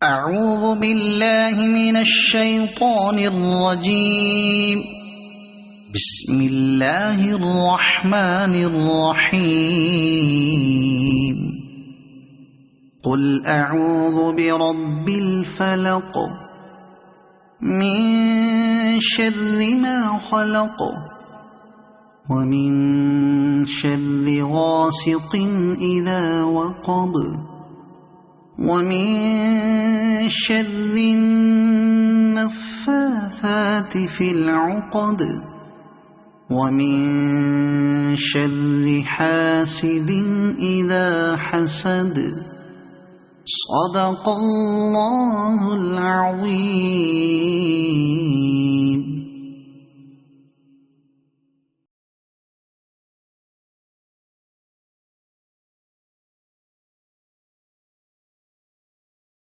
أعوذ بالله من الشيطان الرجيم. بسم الله الرحمن الرحيم. قل أعوذ برب الفلق من شر ما خلق ومن شر غاسق إذا وقب ومن شر النفاثات في العقد ومن شر حاسد إذا حسد. صدق الله العظيم.